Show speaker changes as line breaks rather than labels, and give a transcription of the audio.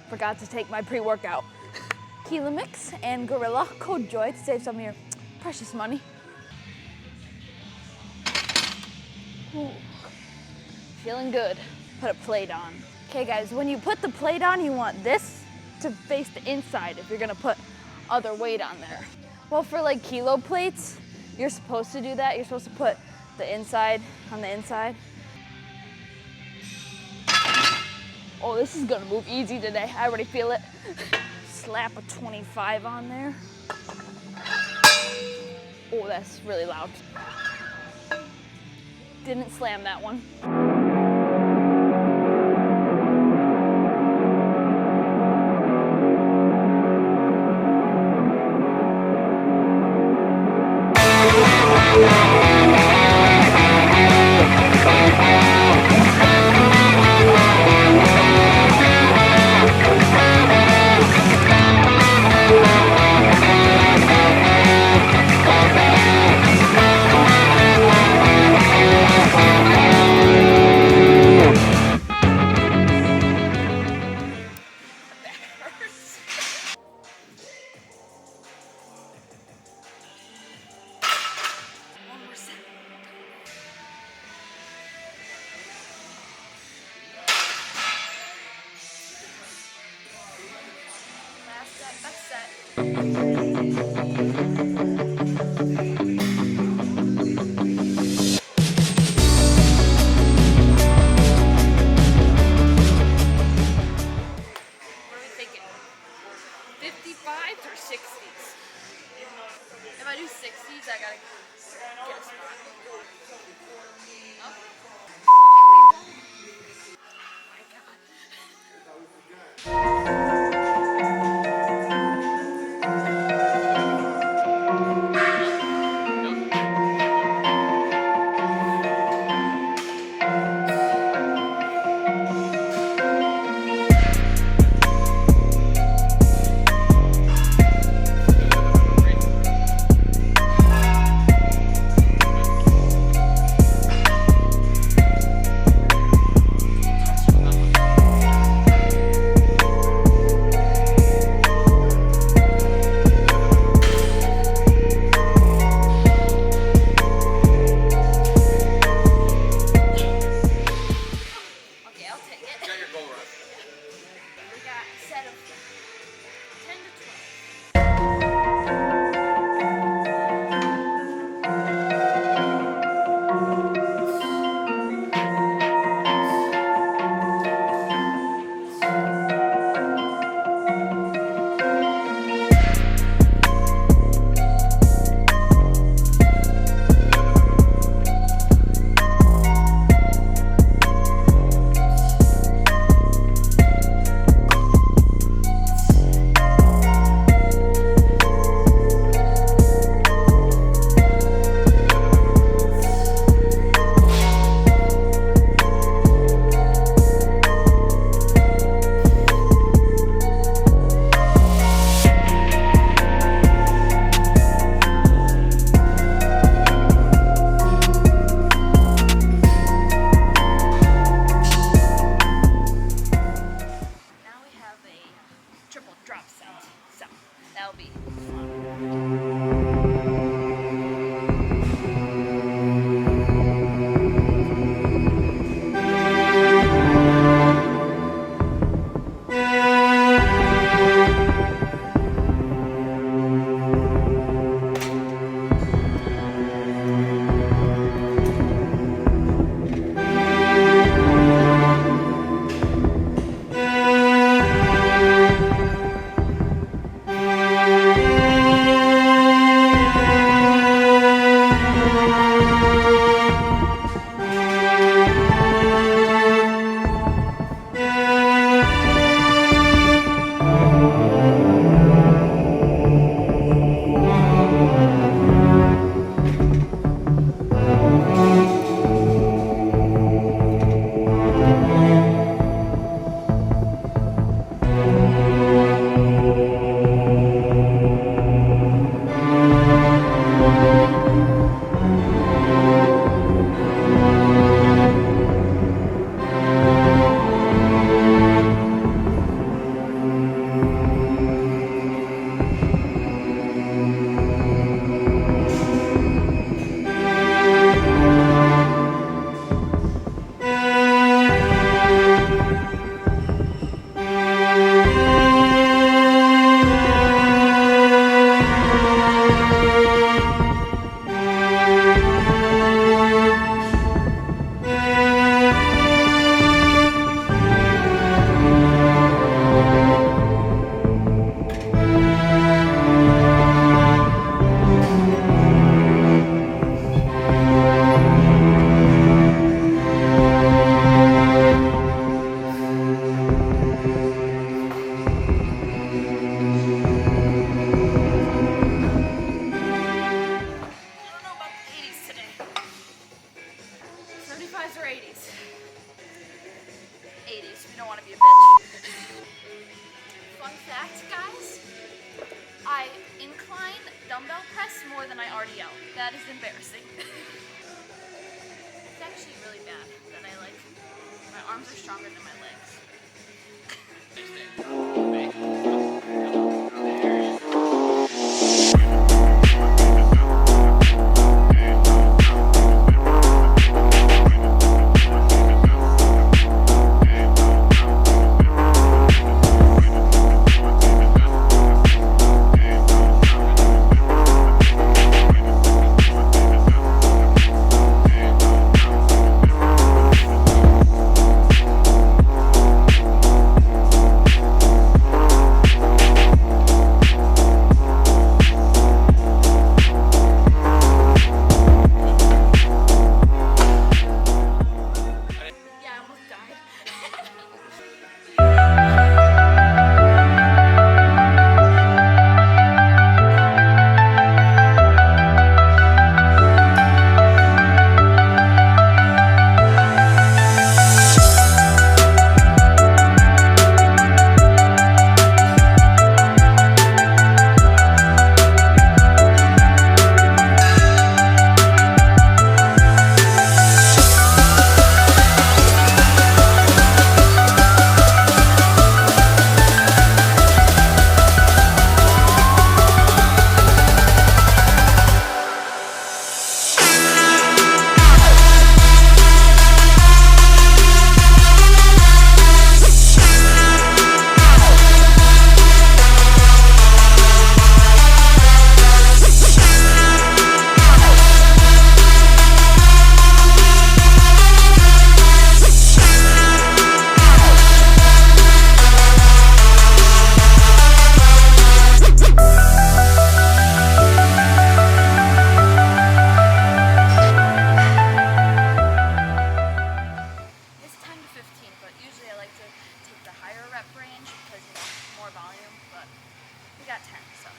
Forgot to take my pre-workout. Kila Mix and Gorilla, code JOY to save some of your precious money. Ooh. Feeling good. Put a plate on. Okay guys, when you put the plate on, you want this to face the inside if you're gonna put other weight on there. Well, for like kilo plates, you're supposed to do that. You're supposed to put the inside on the inside. Oh, this is gonna move easy today. I already feel it. Slap a 25 on there. Oh, that's really loud. Didn't slam that one. If I do 60s, I gotta get a spot. You don't want to be a bitch. Fun fact, guys, I incline dumbbell press more than I RDL. That is embarrassing. It's actually really bad that my arms are stronger than my legs. More volume, but we got 10, so.